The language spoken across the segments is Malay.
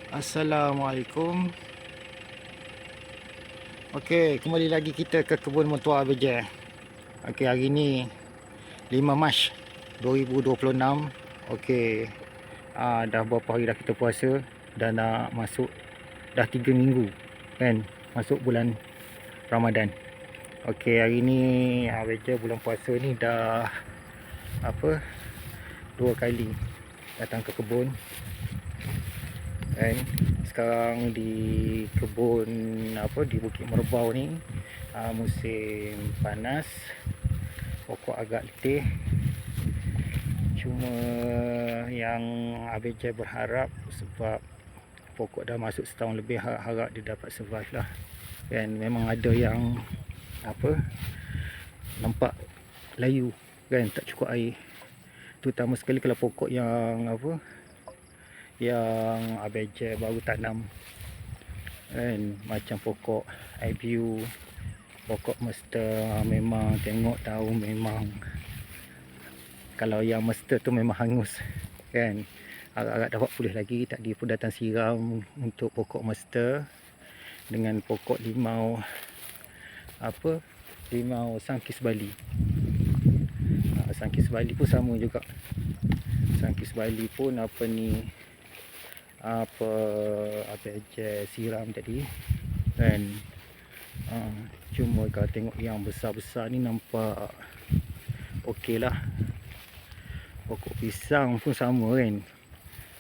Assalamualaikum. Okey, kembali lagi kita ke kebun mertua Abijah. Okey, hari ni 5 Mac 2026. Okey, dah berapa hari dah kita puasa, dah nak masuk dah 3 minggu kan masuk bulan Ramadan. Okey, hari ni Abijah bulan puasa ni dah apa 2 kali datang ke kebun kan. Sekarang di kebun di Bukit Merbau ni musim panas, pokok agak letih. Cuma yang Abijah berharap, sebab pokok dah masuk setahun lebih, harap dia dapat survive lah. Dan memang ada yang nampak layu kan, tak cukup air. Terutama sekali kalau pokok yang yang Abijah baru tanam kan, macam pokok IBU, pokok mesta, memang tengok tahu memang kalau yang mesta tu memang hangus kan. Agak-agak dapat pulih lagi. Tadi pun datang siram untuk pokok mesta dengan pokok limau limau sangkis Bali. Sangkis Bali pun sama juga. Sangkis Bali pun Abijah siram tadi kan. Cuma kalau tengok yang besar-besar ni nampak okey lah. Pokok pisang pun sama kan.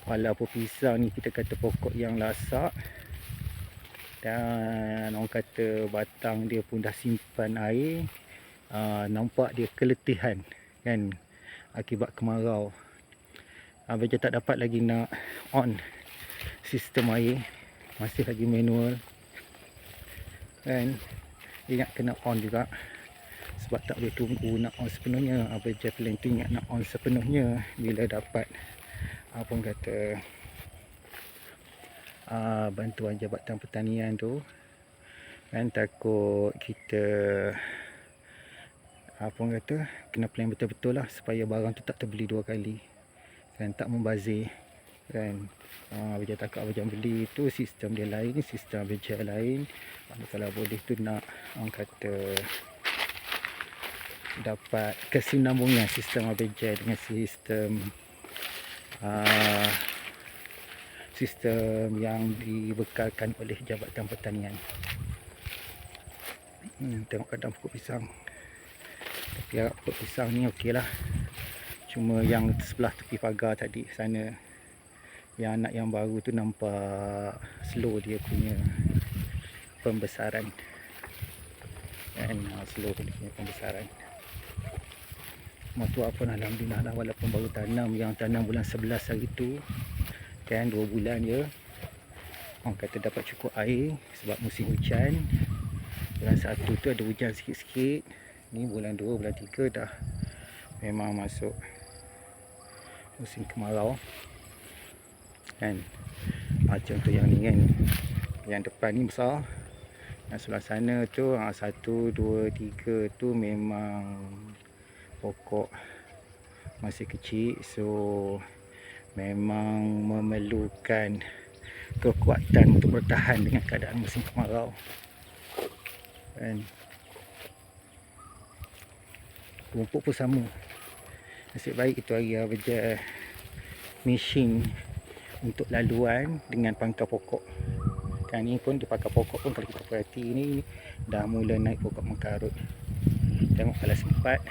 Walaupun pisang ni kita kata pokok yang lasak, dan orang kata batang dia pun dah simpan air, nampak dia keletihan kan akibat kemarau. Abijah tak dapat lagi nak on sistem air, masih lagi manual kan. Ingat kena on juga, sebab tak boleh tunggu nak on sepenuhnya. Abijah paling tu ingat nak on sepenuhnya bila dapat bantuan Jabatan Pertanian tu kan. Takut kita kena plan betul-betul lah, supaya barang tu tak terbeli 2 kali kan, tak membazir kan. Abijah takut Abijah beli tu sistem dia lain, sistem Abijah lain. Kalau boleh tu nak dapat kesinambungan sistem Abijah dengan sistem yang dibekalkan oleh Jabatan Pertanian. Tengok kadang pokok pisang, tapi harap pokok pisang ni okey lah. Cuma yang sebelah tepi pagar tadi sana, yang anak yang baru tu nampak slow dia punya pembesaran kan. Slow dia punya pembesaran. Mertua pun alhamdulillah lah, walaupun baru tanam, yang tanam bulan 11 hari tu kan, 2 bulan je orang kata dapat cukup air sebab musim hujan. Bulan 1 tu ada hujan sikit-sikit. Ni bulan 2, bulan 3 dah memang masuk musim kemarau kan. Macam tu yang ni kan, yang depan ni besar, yang sebelah sana tu 1, 2, 3 tu memang pokok masih kecil, so memang memerlukan kekuatan untuk bertahan dengan keadaan musim kemarau kan. Rumput pun sama. Nasib baik itu hari Abijah mesin untuk laluan dengan pangkal pokok kan. Ni pun di pangkal pokok pun kalau kita perhati ni dah mula naik pokok mengkarut. Tengok kalau sempat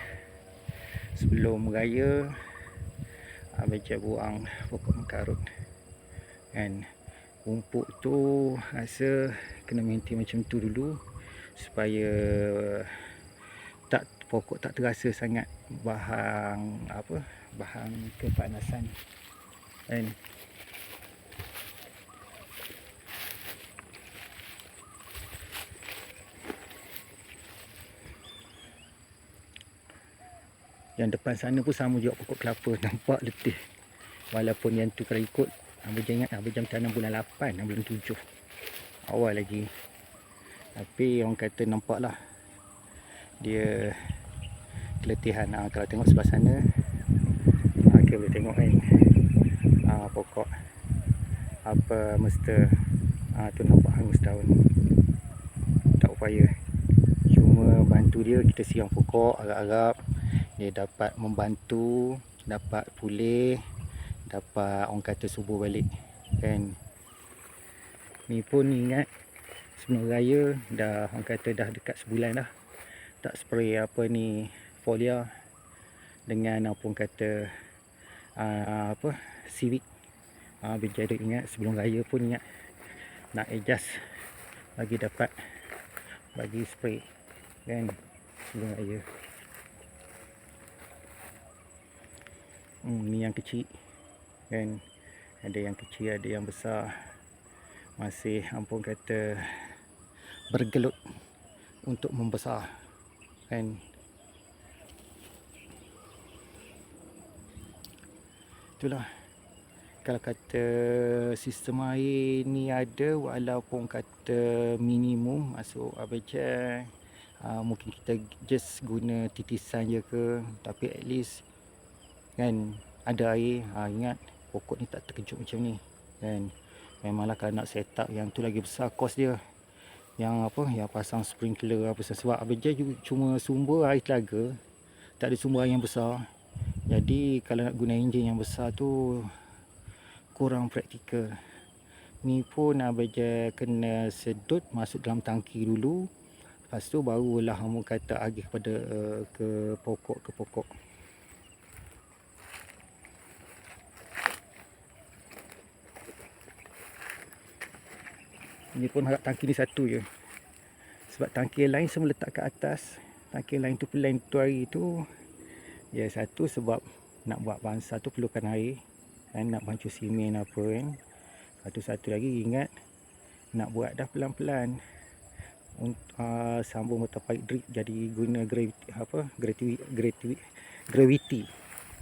sebelum raya Abijah buang pokok mengkarut kan. Rumput tu rasa kena maintain macam tu dulu, supaya pokok tak terasa sangat bahan kepanasan kan. Yang depan sana pun sama juga, pokok kelapa nampak letih. Walaupun yang tu kalau ikut Abijah ingat, Abijah tanam bulan 8 dan bulan 7 awal lagi. Tapi orang kata nampak lah dia keletihan. Kalau tengok sebelah sana, kita boleh tengok kan pokok apa mesta tu nampak hangus daun. Tak upaya, cuma bantu dia, kita siram pokok harap-harap dia dapat membantu, dapat pulih, dapat orang kata subur balik kan. Ni pun ingat sebelum raya dah, orang kata dah dekat sebulan dah tak spray apa ni foliar dengan apa orang kata apa seaweed. Berjaya ingat sebelum raya pun ingat nak adjust bagi dapat bagi spray kan sebelum raya. Ni yang kecil kan, ada yang kecil ada yang besar, masih ampun kata bergelut untuk membesar kan. Itulah kalau kata sistem air ni ada, walaupun kata minimum masuk abajan, mungkin kita just guna titisan je ke, tapi at least kan ada air. Ingat pokok ni tak terkejut macam ni kan. Memanglah kalau nak set up yang tu lagi besar kos dia, yang apa, yang pasang sprinkler apa, sebab abajan cuma sumber air telaga, tak ada sumber air yang besar. Jadi kalau nak guna enjin yang besar tu kurang praktikal. Ni pun abajan kena sedut masuk dalam tangki dulu, lepas tu barulah kamu kata agih pada ke pokok. Ni pun harap tangki ni satu je, sebab tangki lain semua letak kat atas. Tangki lain tu plan tu hari tu ya satu, sebab nak buat bangsa tu perlukan air kan, nak bancuh simen apa kan. Satu lagi ingat nak buat dah pelan-pelan, sambung motor pipe drip, jadi guna gravity.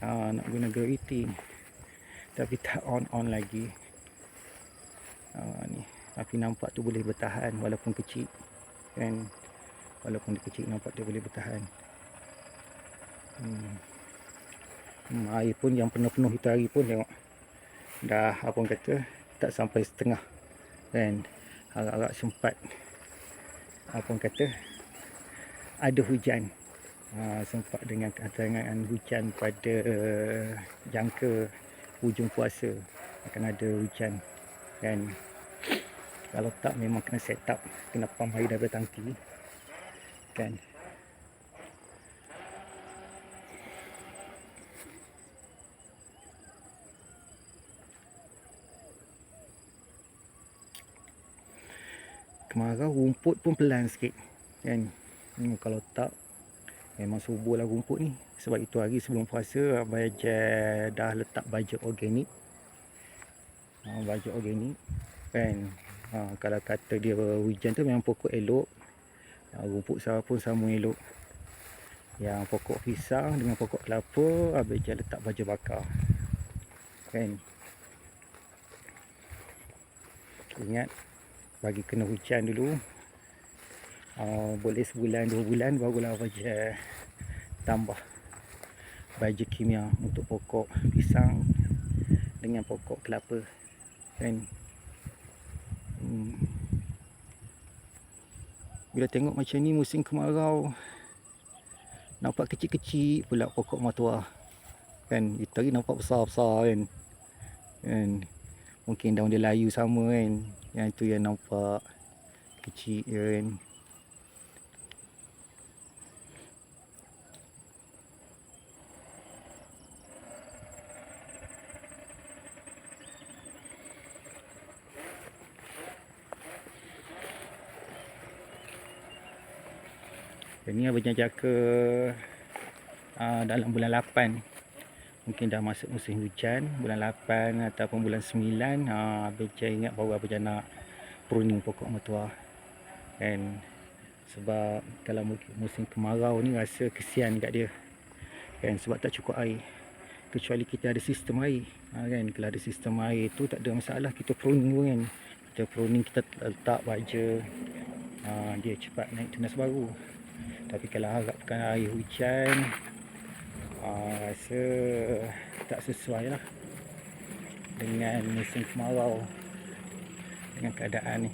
Nak guna gravity tapi tak on lagi. Ni tapi nampak tu boleh bertahan walaupun kecil kan, walaupun dia kecil nampak dia boleh bertahan. Air pun yang penuh-penuh itu hari pun tengok dah apa orang kata tak sampai setengah kan. Harap-harap sempat apa orang kata ada hujan, sempat dengan kedatangan hujan pada jangka hujung puasa akan ada hujan kan. Kalau tak memang kena set up, kena pump air daripada tangki kan. Kemarau rumput pun pelan sikit kan. Kalau tak memang subur lah rumput ni. Sebab itu hari sebelum puasa abajan dah letak baja organik. Baja organik kan. Kalau kata dia hujan tu memang pokok elok, rumput sawah pun sama elok. Yang pokok pisang dengan pokok kelapa abajan letak baja bakar kan. Ingat bagi kena hujan dulu, boleh sebulan 2 bulan barulah abajan tambah baja kimia untuk pokok pisang dengan pokok kelapa kan. Bila tengok macam ni musim kemarau, nampak kecil-kecil pula pokok matuah kan. Itu hari nampak besar-besar kan. Mungkin daun dia layu sama kan, yang itu yang nampak kecil kan. Ini abajan jaga dalam bulan 8, mungkin dah masuk musim hujan, bulan 8 ataupun bulan 9, abajan ingat baru abajan nak pruning pokok matuah kan. Sebab kalau musim kemarau ni rasa kesian kat dia kan, sebab tak cukup air. Kecuali kita ada sistem air kan. Kalau ada sistem air tu tak ada masalah, kita pruning pun kan. Kita pruning, kita letak baja, dia cepat naik tunas baru. Tapi kalau harapkan air hujan, rasa tak sesuai lah dengan musim kemarau. dengan keadaan ni.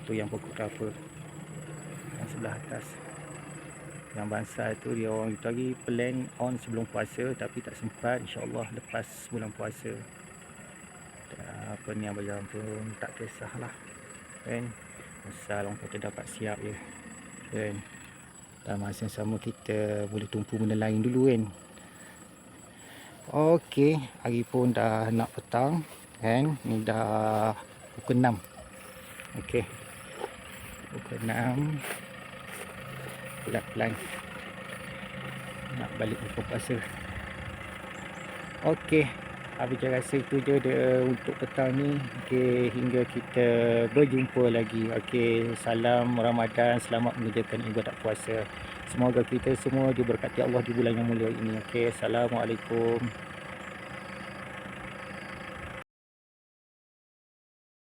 Tu yang pokok kelapa yang sebelah atas. Yang bansal tu dia orang itu lagi plan on sebelum puasa tapi tak sempat. InsyaAllah lepas bulan puasa. Apa ni yang berjalan pun tak kisahlah kan. Asal orang kata dapat siap je kan. Dan masa yang sama kita boleh tumpu benda lain dulu kan. Okey, hari pun dah nak petang kan. Ni dah pukul 6. Okey, pukul 6 pelan-pelan nak balik buka puasa. Okey, habis saya rasa itu je untuk petang ni. Okey, hingga kita berjumpa lagi. Okey, salam Ramadan, selamat mengerjakan ibadat puasa. Semoga kita semua diberkati Allah di bulan yang mulia ini. Okey, assalamualaikum.